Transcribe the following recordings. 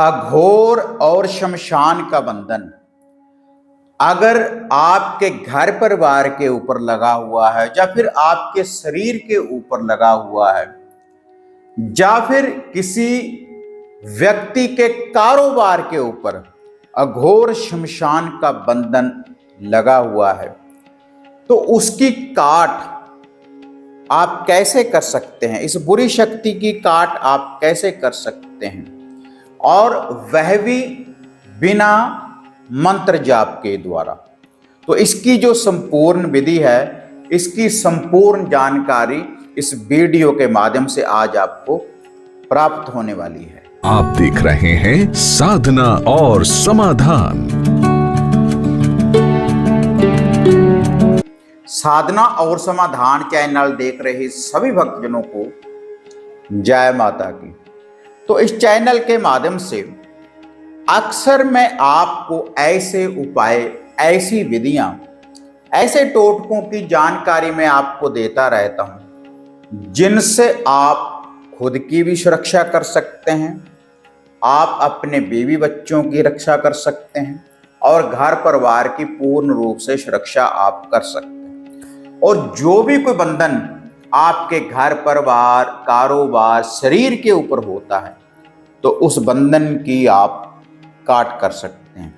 अघोर और शमशान का बंधन अगर आपके घर परिवार के ऊपर लगा हुआ है या फिर आपके शरीर के ऊपर लगा हुआ है या फिर किसी व्यक्ति के कारोबार के ऊपर अघोर शमशान का बंधन लगा हुआ है, तो उसकी काट आप कैसे कर सकते हैं, इस बुरी शक्ति की काट आप कैसे कर सकते हैं, और वह भी बिना मंत्र जाप के द्वारा। तो इसकी जो संपूर्ण विधि है, इसकी संपूर्ण जानकारी इस वीडियो के माध्यम से आज आपको प्राप्त होने वाली है। आप देख रहे हैं साधना और समाधान। साधना और समाधान चैनल देख रहे सभी भक्तजनों को जय माता की। तो इस चैनल के माध्यम से अक्सर मैं आपको ऐसे उपाय, ऐसी विधियां, ऐसे टोटकों की जानकारी मैं आपको देता रहता हूं जिनसे आप खुद की भी सुरक्षा कर सकते हैं, आप अपने बीवी बच्चों की रक्षा कर सकते हैं और घर परिवार की पूर्ण रूप से सुरक्षा आप कर सकते हैं। और जो भी कोई बंधन आपके घर परिवार, कारोबार, शरीर के ऊपर होता है, तो उस बंधन की आप काट कर सकते हैं।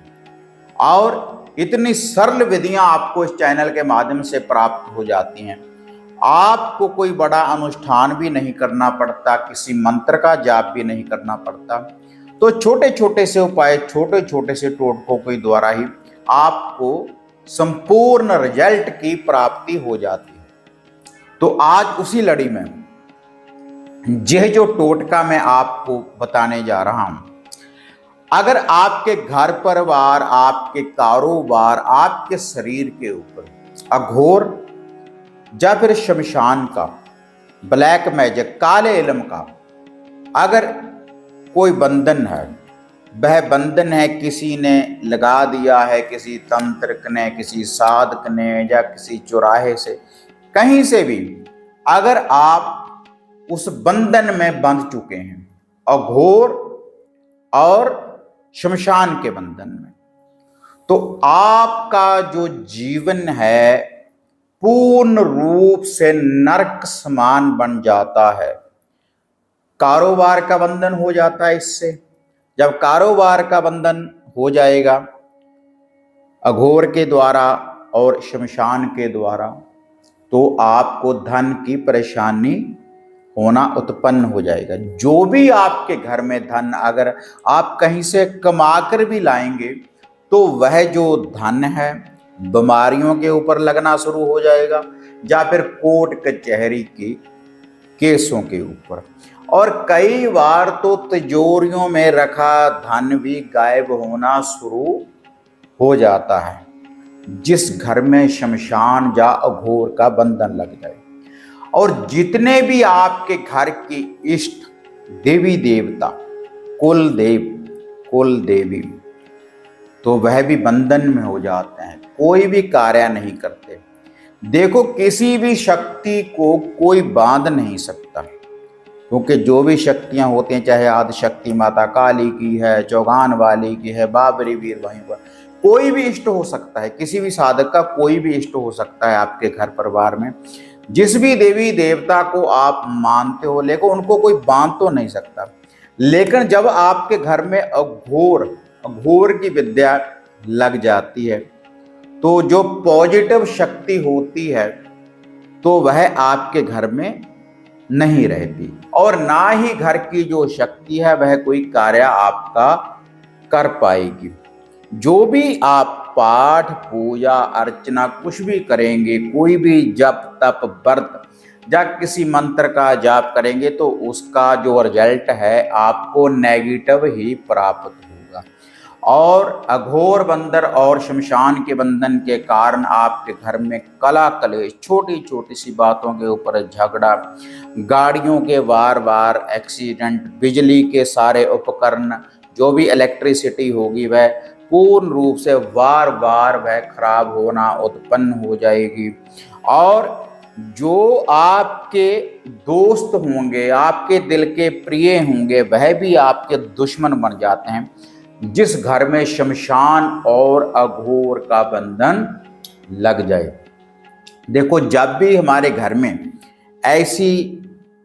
और इतनी सरल विधियां आपको इस चैनल के माध्यम से प्राप्त हो जाती हैं। आपको कोई बड़ा अनुष्ठान भी नहीं करना पड़ता, किसी मंत्र का जाप भी नहीं करना पड़ता। तो छोटे छोटे से उपाय, छोटे छोटे से टोटकों के द्वारा ही आपको संपूर्ण रिजल्ट की प्राप्ति हो जाती है। तो आज उसी लड़ी में यह जो टोटका मैं आपको बताने जा रहा हूं, अगर आपके घर परिवार, आपके कारोबार, आपके शरीर के ऊपर अघोर या फिर शमशान का, ब्लैक मैजिक, काले इल्म का अगर कोई बंधन है, वह बंधन है किसी ने लगा दिया है, किसी तंत्रक ने, किसी साधक ने या किसी चौराहे से, कहीं से भी अगर आप उस बंधन में बंध चुके हैं, अघोर और शमशान के बंधन में, तो आपका जो जीवन है पूर्ण रूप से नरक समान बन जाता है। कारोबार का बंधन हो जाता है इससे। जब कारोबार का बंधन हो जाएगा अघोर के द्वारा और शमशान के द्वारा, तो आपको धन की परेशानी होना उत्पन्न हो जाएगा। जो भी आपके घर में धन अगर आप कहीं से कमा कर भी लाएंगे, तो वह जो धन है बीमारियों के ऊपर लगना शुरू हो जाएगा या फिर कोर्ट कचहरी के केसों के ऊपर। और कई बार तो तिजोरियों में रखा धन भी गायब होना शुरू हो जाता है, जिस घर में शमशान या अघोर का बंधन लग जाए। और जितने भी आपके घर के इष्ट देवी देवता, कुल देव, कुल देवी, तो वह भी बंधन में हो जाते हैं, कोई भी कार्य नहीं करते। देखो, किसी भी शक्ति को कोई बांध नहीं सकता, क्योंकि जो भी शक्तियां होती हैं, चाहे आदि शक्ति माता काली की है, चौगान वाली की है, बाबरी वीर वहीं पर कोई भी इष्ट हो सकता है, किसी भी साधक का कोई भी इष्ट हो सकता है आपके घर परिवार में। जिस भी देवी देवता को आप मानते हो, लेकिन उनको कोई बांध तो नहीं सकता। लेकिन जब आपके घर में अघोर की विद्या लग जाती है, तो जो पॉजिटिव शक्ति होती है, तो वह आपके घर में नहीं रहती, और ना ही घर की जो शक्ति है वह कोई कार्य आपका कर पाएगी। जो भी आप पाठ, पूजा, अर्चना कुछ भी करेंगे, कोई भी जप, तप, व्रत या किसी मंत्र का जाप करेंगे, तो उसका जो रिजल्ट है आपको नेगेटिव ही प्राप्त होगा। और अघोर बंदर और शमशान के बंधन के कारण आपके घर में कला कलेश, छोटी छोटी सी बातों के ऊपर झगड़ा, गाड़ियों के बार बार एक्सीडेंट, बिजली के सारे उपकरण, जो भी इलेक्ट्रिसिटी होगी वह पूर्ण रूप से बार बार वह खराब होना उत्पन्न हो जाएगी। और जो आपके दोस्त होंगे, आपके दिल के प्रिय होंगे, वह भी आपके दुश्मन बन जाते हैं जिस घर में शमशान और अघोर का बंधन लग जाए। देखो, जब भी हमारे घर में ऐसी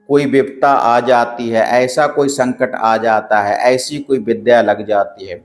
कोई विपदा आ जाती है, ऐसा कोई संकट आ जाता है, ऐसी कोई विद्या लग जाती है,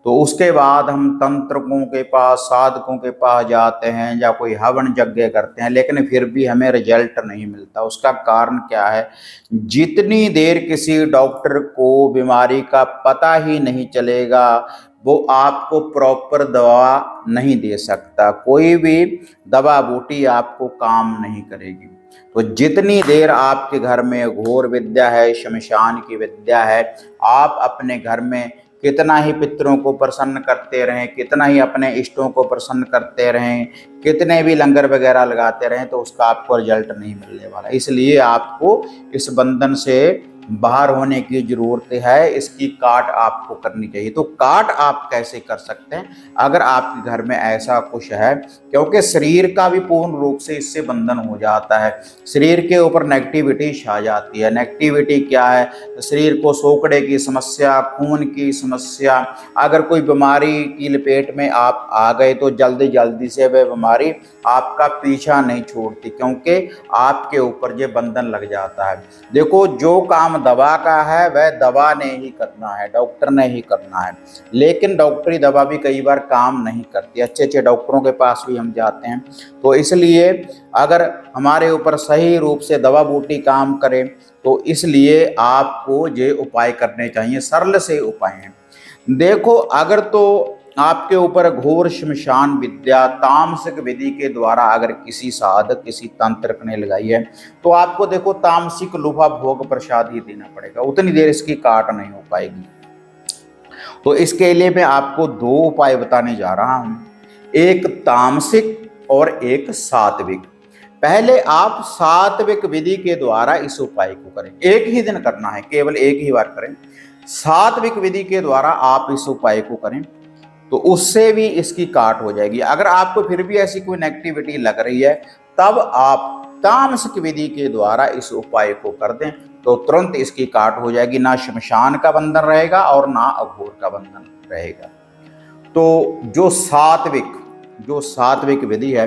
तो उसके बाद हम तंत्रकों के पास, साधकों के पास जाते हैं या कोई हवन यज्ञ करते हैं, लेकिन फिर भी हमें रिजल्ट नहीं मिलता। उसका कारण क्या है? जितनी देर किसी डॉक्टर को बीमारी का पता ही नहीं चलेगा, वो आपको प्रॉपर दवा नहीं दे सकता। कोई भी दवा बूटी आपको काम नहीं करेगी। तो जितनी देर आपके घर में घोर विद्या है, शमशान की विद्या है, आप अपने घर में कितना ही पितरों को प्रसन्न करते रहें, कितना ही अपने इष्टों को प्रसन्न करते रहें, कितने भी लंगर वगैरह लगाते रहें, तो उसका आपको रिजल्ट नहीं मिलने वाला। इसलिए आपको इस बंधन से बाहर होने की जरूरत है। इसकी काट आपको करनी चाहिए। तो काट आप कैसे कर सकते हैं अगर आपके घर में ऐसा कुछ है? क्योंकि शरीर का भी पूर्ण रूप से इससे बंधन हो जाता है। शरीर के ऊपर नेगेटिविटी छा जाती है। नेगेटिविटी क्या है? तो शरीर को सोकड़े की समस्या, खून की समस्या, अगर कोई बीमारी की लपेट में आप आ गए तो जल्दी जल्दी से वह बीमारी आपका पीछा नहीं छोड़ती, क्योंकि आपके ऊपर ये बंधन लग जाता है। देखो, जो काम दवा का है वह दवा ने ही करना है, डॉक्टर ने ही करना है, लेकिन डॉक्टरी दवा भी कई बार काम नहीं करती। अच्छे अच्छे डॉक्टरों के पास भी हम जाते हैं। तो इसलिए अगर हमारे ऊपर सही रूप से दवा बूटी काम करे, तो इसलिए आपको ये उपाय करने चाहिए। सरल से उपाय हैं। देखो, अगर तो आपके ऊपर घोर शमशान विद्या तामसिक विधि के द्वारा अगर किसी साधक, किसी तंत्रक ने लगाई है, तो आपको देखो तामसिक लुभा भोग प्रसाद ही देना पड़ेगा। उतनी देर इसकी काट नहीं हो पाएगी। तो इसके लिए मैं आपको दो उपाय बताने जा रहा हूं, एक तामसिक और एक सात्विक। पहले आप सात्विक विधि के द्वारा इस उपाय को करें। एक ही दिन करना है, केवल एक ही बार करें। सात्विक विधि के द्वारा आप इस उपाय को करें, तो उससे भी इसकी काट हो जाएगी। अगर आपको फिर भी ऐसी कोई नेगेटिविटी लग रही है, तब आप तामसिक विधि के द्वारा इस उपाय को कर दें, तो तुरंत इसकी काट हो जाएगी। ना शमशान का बंधन रहेगा और ना अघोर का बंधन रहेगा। तो जो सात्विक विधि है,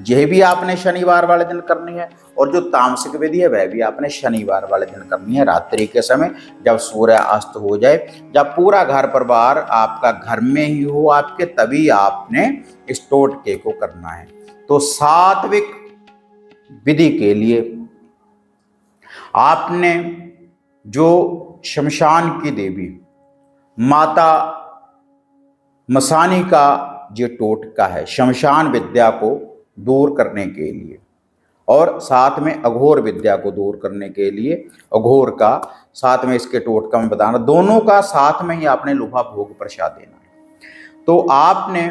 यह भी आपने शनिवार वाले दिन करनी है, और जो तामसिक विधि है वह भी आपने शनिवार वाले दिन करनी है। रात्रि के समय जब सूर्य अस्त हो जाए, जब पूरा घर परिवार आपका घर में ही हो आपके, तभी आपने इस टोटके को करना है। तो सात्विक विधि के लिए आपने जो शमशान की देवी माता मसानी का जो टोटका है शमशान विद्या को दूर करने के लिए, और साथ में अघोर विद्या को दूर करने के लिए, अघोर का साथ में इसके टोटका में बताना, दोनों का साथ में ही आपने लुभा भोग प्रसाद देना है। तो आपने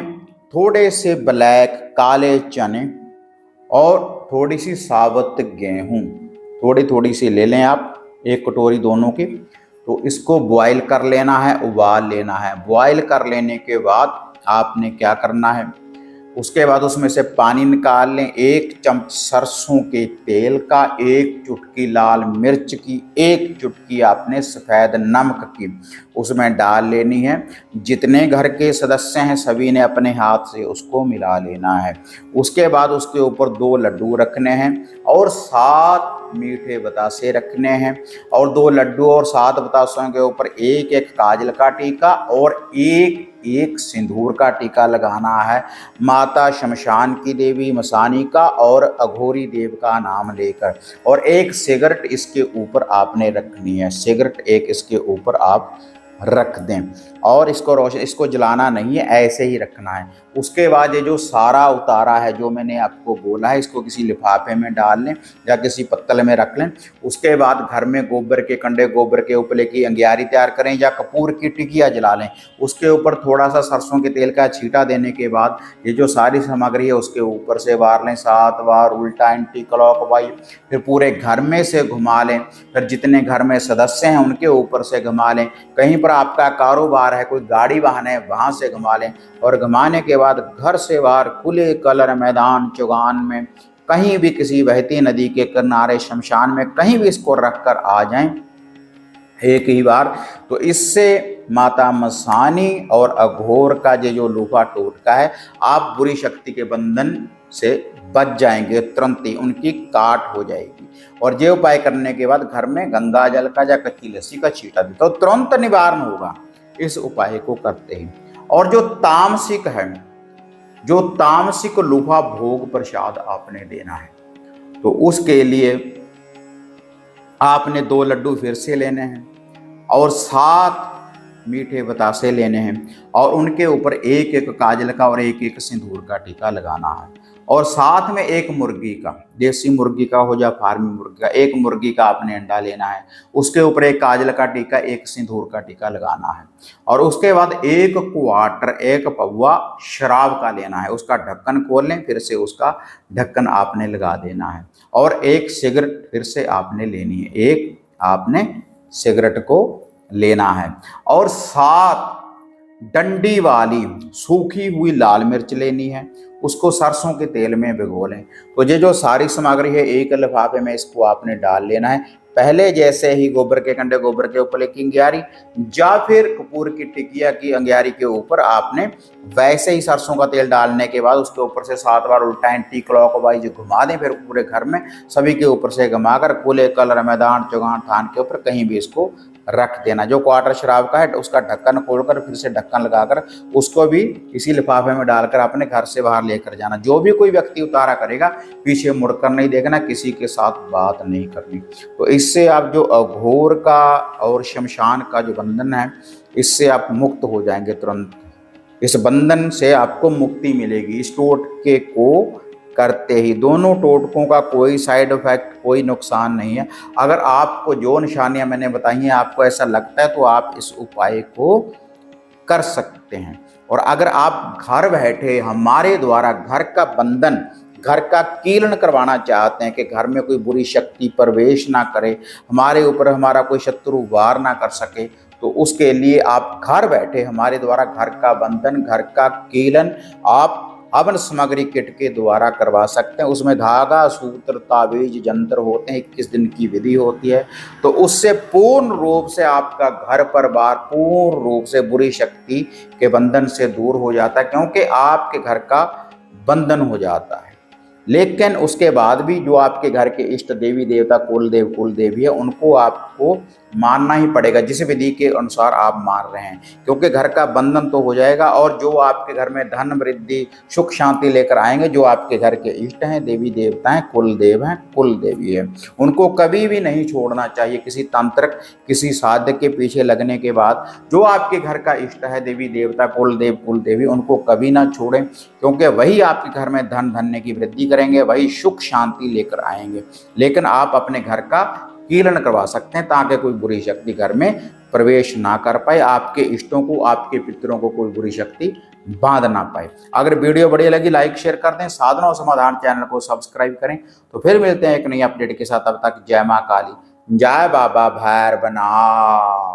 थोड़े से ब्लैक काले चने और थोड़ी सी साबुत गेहूं थोड़ी थोड़ी सी ले लें आप, एक कटोरी दोनों की। तो इसको बॉयल कर लेना है, उबाल लेना है। बॉयल कर लेने के बाद आपने क्या करना है, उसके बाद उसमें से पानी निकाल लें। एक चम्मच सरसों के तेल का, एक चुटकी लाल मिर्च की, एक चुटकी आपने सफ़ेद नमक की उसमें डाल लेनी है। जितने घर के सदस्य हैं सभी ने अपने हाथ से उसको मिला लेना है। उसके बाद उसके ऊपर 2 लड्डू रखने हैं और 7 मीठे बतासे रखने हैं, और 2 लड्डू और 7 बतासों के ऊपर एक एक काजल का टीका और एक एक सिंदूर का टीका लगाना है। माता शमशान की देवी मसानी का और अघोरी देव का नाम लेकर, और एक सिगरेट इसके ऊपर आपने रखनी है। सिगरेट एक इसके ऊपर आप रख दें, और इसको जलाना नहीं है, ऐसे ही रखना है। उसके बाद ये जो सारा उतारा है जो मैंने आपको बोला है, इसको किसी लिफाफे में डाल लें या किसी पत्तल में रख लें। उसके बाद घर में गोबर के कंडे, गोबर के उपले की अंगियारी तैयार करें या कपूर की टिकिया जला लें। उसके ऊपर थोड़ा सा सरसों के तेल का छींटा देने के बाद ये जो सारी सामग्री है उसके ऊपर से वार लें 7 बार उल्टा एंटी क्लॉकवाइज। फिर पूरे घर में से घुमा लें। फिर जितने घर में सदस्य हैं उनके ऊपर से घुमा लें। कहीं पर आपका कारोबार है, कोई गाड़ी वाहन है, वहाँ से घुमा लें। और घुमाने के बाद घर से बाहर खुले कलर मैदान चौगान में कहीं भी किसी बहती नदी के किनारे, शमशान में कहीं भी इसको रखकर आ जाएं एक ही बार, तो इससे माता मसानी और अघोर का जो लूहा टोटका है, आप बुरी शक्ति के बंधन से बच जाएंगे, तुरंत ही उनकी काट हो जाएगी। और ये उपाय करने के बाद घर में गंगा जल का या कच्ची लस्सी का छींटा भी तो तुरंत निवारण होगा इस उपाय को करते ही। और जो तामसिक है, जो तामसिक लूहा भोग प्रसाद आपने देना है, तो उसके लिए आपने 2 लड्डू फिर से लेने हैं और 7 मीठे बतासे लेने हैं और उनके ऊपर 1-1 काजल का और 1-1 सिंदूर का टीका लगाना है। और साथ में 1 मुर्गी का, देसी मुर्गी का हो या फार्मी मुर्गी का, 1 मुर्गी का आपने अंडा लेना है, उसके ऊपर 1 काजल का टीका, 1 सिंदूर का टीका लगाना है। और उसके बाद 1 क्वार्टर, 1 पौवा शराब का लेना है, उसका ढक्कन खोल लें, फिर से उसका ढक्कन आपने लगा देना है। और 1 सिगरेट फिर से आपने लेनी है, 1 आपने सिगरेट को लेना है। और 7 डंडी वाली सूखी हुई लाल मिर्च लेनी है, उसको सरसों के तेल में भिगो लें। तो ये जो सारी सामग्री है एक लिफाफे में इसको आपने डाल लेना है। पहले जैसे ही गोबर के कंडे, गोबर के ऊपर एक अंगियारी या फिर कपूर की टिकिया की अंगियारी के ऊपर आपने वैसे ही सरसों का तेल डालने के बाद उसके ऊपर से 7 बार उल्टा एंटी क्लॉकवाइज घुमा दें, फिर पूरे घर में सभी के ऊपर से घुमाकर खुले कलर, मैदान, चौगान, थान के ऊपर कहीं भी इसको रख देना। जो क्वार्टर शराब का है उसका ढक्कन खोलकर फिर से ढक्कन लगाकर उसको भी इसी लिफाफे में डालकर अपने घर से बाहर लेकर जाना। जो भी कोई व्यक्ति उतारा करेगा पीछे मुड़कर नहीं देखना, किसी के साथ बात नहीं करनी। तो इससे आप जो अघोर का और शमशान का जो बंधन है, इससे आप मुक्त हो जाएंगे तुरंत। इस बंधन से आपको मुक्ति मिलेगी। इस टोटके को करते ही दोनों टोटकों का कोई साइड इफेक्ट, कोई नुकसान नहीं है। अगर आपको जो निशानियां मैंने बताई हैं आपको ऐसा लगता है तो आप इस उपाय को कर सकते हैं। और अगर आप घर बैठे हमारे द्वारा घर का बंधन, घर का कीलन करवाना चाहते हैं कि घर में कोई बुरी शक्ति प्रवेश ना करे, हमारे ऊपर हमारा कोई शत्रु वार ना कर सके, तो उसके लिए आप घर बैठे हमारे द्वारा घर का बंधन, घर का कीलन आप हवन सामग्री किट के द्वारा करवा सकते हैं। उसमें धागा, सूत्र, ताबीज, जंतर होते हैं, 21 दिन की विधि होती है। तो उससे पूर्ण रूप से आपका घर परिवार पूर्ण रूप से बुरी शक्ति के बंधन से दूर हो जाता है, क्योंकि आपके घर का बंधन हो जाता है। लेकिन उसके बाद भी जो आपके घर के इष्ट देवी देवता, कुल देव कुल देवी है, उनको आपको मानना ही पड़ेगा जिस विधि के अनुसार आप मान रहे हैं, क्योंकि घर का बंधन तो हो जाएगा। और जो आपके घर में धन, वृद्धि, सुख, शांति लेकर आएंगे, जो आपके घर के इष्ट हैं, देवी देवता हैं, कुल देव हैं, कुल देवी है, उनको कभी भी नहीं छोड़ना चाहिए। किसी तंत्र, किसी साध्य के पीछे लगने के बाद जो आपके घर का इष्ट है, देवी देवता, कुल देव कुल देवी, उनको कभी ना छोड़ें, क्योंकि वही आपके घर में धन धान्य की वृद्धि करेंगे, वही सुख शांति लेकर आएंगे। लेकिन आप अपने घर का कीलन करवा सकते हैं ताकि कोई बुरी शक्ति घर में प्रवेश ना कर पाए, आपके इष्टों को, आपके पितरों को कोई बुरी शक्ति बांध ना पाए। अगर वीडियो बढ़िया लगी लाइक शेयर कर दें, साधना और समाधान चैनल को सब्सक्राइब करें। तो फिर मिलते हैं एक नई अपडेट के साथ, तब तक जय मां काली, जय बाबा भैरवनाथ।